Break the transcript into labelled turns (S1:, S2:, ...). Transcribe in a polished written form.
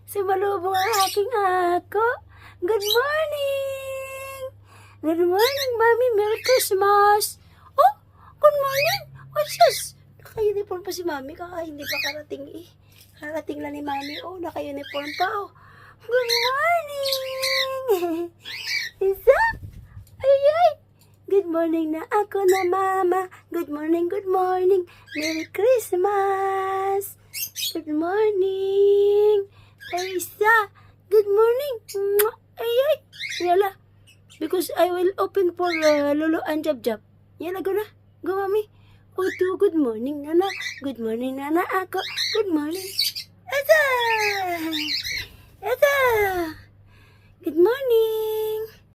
S1: Sumalubong ang aking ako. Good morning! Good morning, Mami. Merry Christmas! Oh, good morning! What's this? Naka-uniform pa si Mami. Hindi pa karating eh. Karating lang ni Mami. Oh, naka-uniform pa oh. Good morning! Isa? Ay! Good morning na ako na Mama. Good morning, good morning. Merry Christmas! Good morning! Isa! Good morning! Ay! Yala. Because I will open for Lolo and Jab. Yala, go na. Go, Mami. Oh, good morning, Nana. Good morning, Nana. Ako. Good morning. Asa! Good morning.